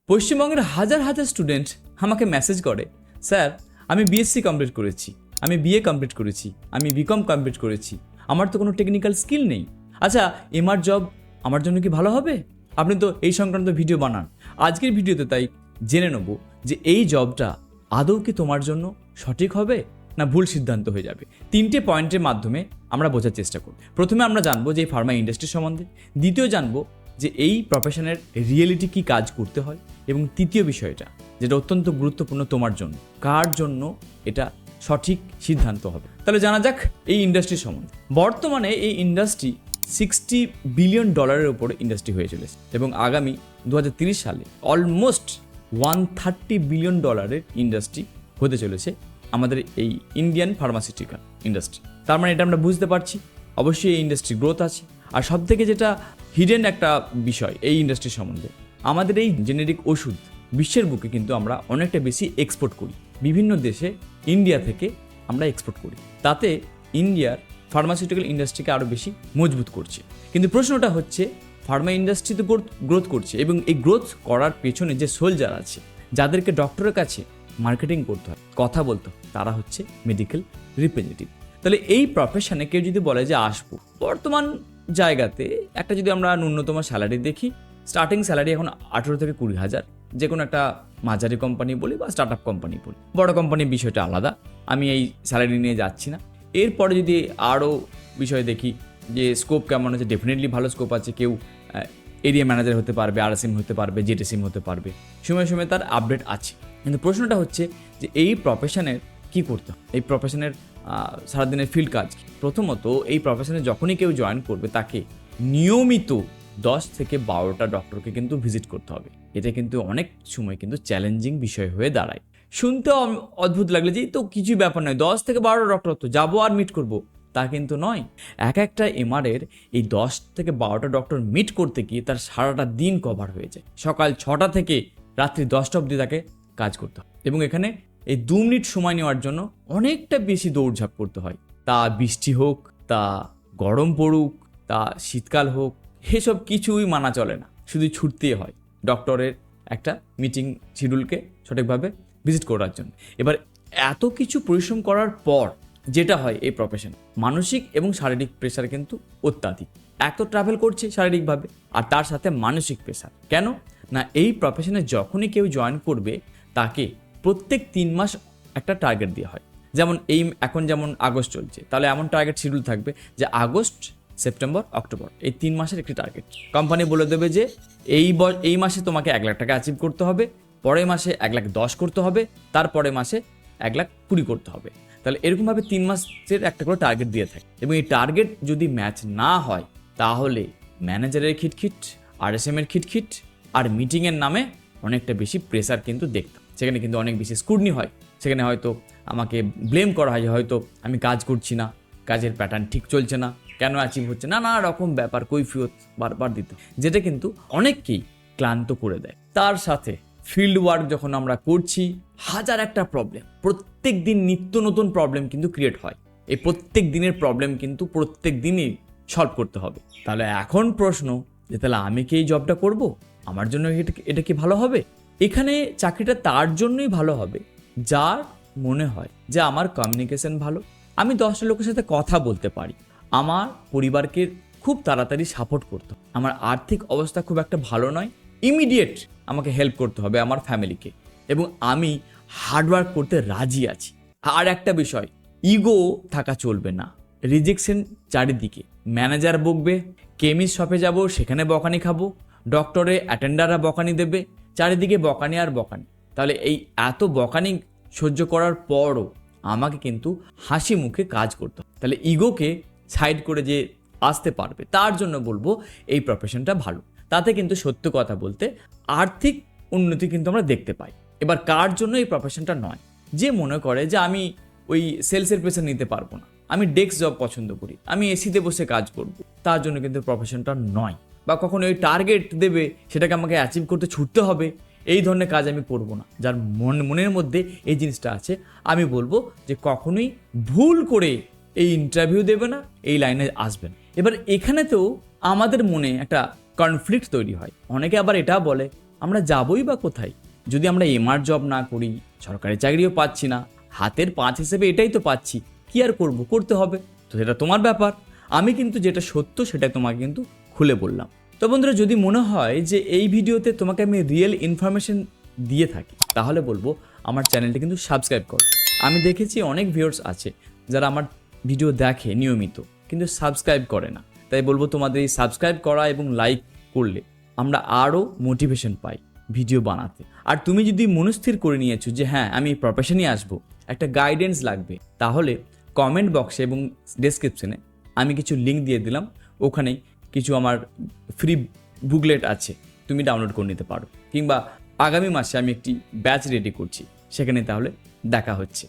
পশ্চিমবঙ্গের হাজার হাজার স্টুডেন্ট আমাকে মেসেজ করে, স্যার আমি বিএসসি কমপ্লিট করেছি, আমি বিএ কমপ্লিট করেছি, আমি বিকম কমপ্লিট করেছি, আমার তো কোনো টেকনিক্যাল স্কিল নেই। আচ্ছা, এমআর জব আমার জন্য কি ভালো হবে? আপনি তো এই সংক্রান্ত ভিডিও বানান। আজকের ভিডিওতে তাই জেনে নেব যে এই জবটা আদৌ কি তোমার জন্য সঠিক হবে না ভুল সিদ্ধান্ত হয়ে যাবে। 3টে পয়েন্টের মাধ্যমে আমরা বোঝার চেষ্টা করব। প্রথমে আমরা জানবো যে এই ফার্মা ইন্ডাস্ট্রি সম্বন্ধে, দ্বিতীয় জানবো যে এই প্রফেশনের রিয়েলিটি কি কাজ করতে হয়, এবং তৃতীয় বিষয়টা যেটা অত্যন্ত গুরুত্বপূর্ণ তোমার জন্য, কার জন্য এটা সঠিক সিদ্ধান্ত হবে। তাহলে জানা যাক এই ইন্ডাস্ট্রি সম্বন্ধে। বর্তমানে এই ইন্ডাস্ট্রি $60 বিলিয়ন উপরে ইন্ডাস্ট্রি হয়ে চলেছে, এবং আগামী 2030 সালে অলমোস্ট $130 বিলিয়ন ইন্ডাস্ট্রি হতে চলেছে আমাদের এই ইন্ডিয়ান ফার্মাসিউটিক্যাল ইন্ডাস্ট্রি। তার মানে এটা আমরা বুঝতে পারছি অবশ্যই এই ইন্ডাস্ট্রি গ্রোথ আছে। আর সব থেকে যেটা হিডেন একটা বিষয় এই ইন্ডাস্ট্রি সম্বন্ধে, আমাদের এই জেনেরিক ওষুধ বিশ্বের বুকে কিন্তু আমরা অনেকটা বেশি এক্সপোর্ট করি, বিভিন্ন দেশে ইন্ডিয়া থেকে আমরা এক্সপোর্ট করি। তাতে ইন্ডিয়ার ফার্মাসিউটিক্যাল ইন্ডাস্ট্রিকে আরও বেশি মজবুত করছে। কিন্তু প্রশ্নটা হচ্ছে, ফার্মা ইন্ডাস্ট্রি তো গ্রোথ করছে, এবং এই গ্রোথ করার পেছনে যে সোলজার আছে, যাদেরকে ডক্টরের কাছে মার্কেটিং করতে হয়, কথা বলতে হয়, তারা হচ্ছে মেডিকেল রিপ্রেজেন্টেটিভ। তাহলে এই প্রফেশনে কেউ যদি বলে যে আসবো, বর্তমান জায়গাতে একটা যদি আমরা ন্যূনতম স্যালারি দেখি, স্টার্টিং স্যালারি এখন 18 থেকে 20 হাজার। যে কোনো একটা মাঝারি কোম্পানি বলি বা স্টার্ট আপ কোম্পানি বলি, বড় কোম্পানির বিষয়টা আলাদা, আমি এই স্যালারি নিয়ে যাচ্ছি না। এরপরে যদি আরও বিষয় দেখি যে স্কোপ কেমন আছে, ডেফিনেটলি ভালো স্কোপ আছে। কেউ এরিয়া ম্যানেজার হতে পারবে, আরএসএম হতে পারবে, জেটিসিম হতে পারবে, সময় সময় তার আপডেট আছে। কিন্তু প্রশ্নটা হচ্ছে যে এই প্রফেশনের কী করতে হয়, এই প্রফেশনের সারাদিনের ফিল্ড কাজ। প্রথমত এই প্রফেশনে যখনই কেউ জয়েন করবে, তাকে নিয়মিত 10 থেকে 12টা ডক্টরকে কিন্তু ভিজিট করতে হবে। এটা কিন্তু অনেক সময় কিন্তু চ্যালেঞ্জিং বিষয় হয়ে দাঁড়ায়। শুনতে অদ্ভুত লাগলে যে তো কিছুই ব্যাপার নয়, 10 থেকে 12টা ডক্টর তো যাবো আর মিট করবো, তা কিন্তু নয়। একটা এমআরের এই 10 থেকে 12টা ডক্টর মিট করতে গিয়ে তার সারাটা দিন কভার হয়ে যায়। সকাল 6টা থেকে রাত্রি 10টা অবধি তাকে কাজ করতে হয়, এবং এখানে এই 2 মিনিট সময় নেওয়ার জন্য অনেকটা বেশি দৌড়ঝাঁপ করতে হয়। তা বৃষ্টি হোক, তা গরম পড়ুক, তা শীতকাল হোক, এসব কিছুই মানা চলে না, শুধু ছুটতেই হয় ডক্টরের একটা মিটিং শিডিউলকে সঠিকভাবে ভিজিট করার জন্য। এবার এত কিছু পরিশ্রম করার পর যেটা হয় এই প্রফেশন, মানসিক এবং শারীরিক প্রেশার কিন্তু অত্যাধিক। এক তো ট্রাভেল করছে শারীরিকভাবে, আর তার সাথে মানসিক প্রেশার। কেন না, এই প্রফেশনে যখনই কেউ জয়েন করবে, তাকে প্রত্যেক 3 মাস একটা টার্গেট দেওয়া হয়। যেমন এখন যেমন আগস্ট চলছে, তাহলে এমন টার্গেট শিডিউল থাকবে যে আগস্ট, সেপ্টেম্বর, অক্টোবর, এই 3 মাসের একটি টার্গেট কোম্পানি বলে দেবে যে এই মাসে তোমাকে 1 লাখ টাকা অ্যাচিভ করতে হবে, পরের মাসে 1,10,000 করতে হবে, তারপরে মাসে 1,20,000 করতে হবে। তাহলে এরকমভাবে 3 মাসের একটা করে টার্গেট দিয়ে থাকে, এবং এই টার্গেট যদি ম্যাচ না হয়, তাহলে ম্যানেজারের খিটখিট, আরএসএম এর খিটখিট, আর মিটিংয়ের নামে অনেকটা বেশি প্রেসার কিন্তু দেখতাম। সেখানে কিন্তু অনেক বেশি স্ক্রুটনি হয়। সেখানে হয়তো আমাকে ব্লেম করা হয় যে হয়তো আমি কাজ করছি না, কাজের প্যাটার্ন ঠিক চলছে না, কেন অ্যাচিভ হচ্ছে না, নানা রকম ব্যাপার কৈফিয়ত বারবার দিত, যেটা কিন্তু অনেককেই ক্লান্ত করে দেয়। তার সাথে ফিল্ড ওয়ার্ক যখন আমরা করছি, হাজার একটা প্রবলেম, প্রত্যেক দিন নিত্য নতুন প্রবলেম কিন্তু ক্রিয়েট হয়। এই প্রত্যেক দিনের প্রবলেম কিন্তু প্রত্যেক দিনই সলভ করতে হবে। তাহলে এখন প্রশ্ন যে তাহলে আমি কি এই জবটা করব, আমার জন্য এটা কি ভালো হবে? এখানে চাকরিটা তার জন্যই ভালো হবে যার মনে হয় যে আমার কমিউনিকেশন ভালো, আমি 10টা লোকের সাথে কথা বলতে পারি, আমার পরিবারকে খুব তাড়াতাড়ি সাপোর্ট করতে হবে, আমার আর্থিক অবস্থা খুব একটা ভালো নয়, ইমিডিয়েট আমাকে হেল্প করতে হবে আমার ফ্যামিলিকে, এবং আমি হার্ডওয়ার্ক করতে রাজি আছি। আর একটা বিষয়, ইগো থাকা চলবে না। রিজেকশন চারিদিকে, ম্যানেজার বকবে, কেমিস্ট শপে যাব সেখানে বকানি খাবো, ডক্টরে অ্যাটেন্ডাররা বকানি দেবে, চারিদিকে বকানি আর বকানি। তাহলে এই এত বকানি সহ্য করার পরও আমাকে কিন্তু হাসি মুখে কাজ করতে হবে। তাহলে ইগোকে সাইড করে যে আসতে পারবে, তার জন্য বলবো এই প্রফেশনটা ভালো। তাতে কিন্তু সত্য কথা বলতে আর্থিক উন্নতি কিন্তু আমরা দেখতে পাই। এবার কার জন্য এই প্রফেশনটা নয়, যে মনে করে যে আমি ওই সেলসের প্রেশার নিতে পারবো না, আমি ডেস্ক জব পছন্দ করি, আমি এসিতে বসে কাজ করব, তার জন্য কিন্তু প্রফেশনটা নয়। বা কখনো ওই টার্গেট দেবে, সেটাকে আমাকে অ্যাচিভ করতে ছুটতে হবে, এই ধরনের কাজ আমি করব না। যার মনের মধ্যে এই জিনিসটা আছে, আমি বলবো যে কখনোই ভুল করে এই ইন্টারভিউ দেবে না, এই লাইনে আসবেন। এবার এখানে তো আমাদের মনে একটা কনফ্লিক্ট তৈরি হয়। অনেকে আবার এটা বলে আমরা যাবই বা কোথায়? যদি আমরা এমআর জব না করি, সরকারি চাকরিও পাচ্ছি না, হাতের পাঁচ হিসেবে এটাই তো পাচ্ছি, কি আর করব, করতে হবে। তো সেটা তোমার ব্যাপার। আমি কিন্তু যেটা সত্য সেটা তোমাকে কিন্তু খুলে বললাম। তো বন্ধুরা, যদি মনে হয় যে এই ভিডিওতে তোমাকে আমি রিয়েল ইনফরমেশন দিয়ে থাকি, তাহলে বলবো আমার চ্যানেলটা কিন্তু সাবস্ক্রাইব করো। আমি দেখেছি অনেক ভিউয়ার্স আছে যারা আমার ভিডিও দেখে নিয়মিত কিন্তু সাবস্ক্রাইব করে না। তাই বলবো তোমাদের এই সাবস্ক্রাইব করা এবং লাইক করলে আমরা আরও মোটিভেশন পাই ভিডিও বানাতে। আর তুমি যদি মনস্থির করে নিয়েছো যে হ্যাঁ আমি এই প্রফেশনেই আসবো, একটা গাইডেন্স লাগবে, তাহলে কমেন্ট বক্সে এবং ডেসক্রিপশনে আমি কিছু লিঙ্ক দিয়ে দিলাম, ওখানে কিছু আমার ফ্রি বুকলেট আছে, তুমি ডাউনলোড করে নিতে পারো। কিংবা আগামী মাসে আমি একটি ব্যাচ রেডি করছি, সেখানে তাহলে দেখা হচ্ছে।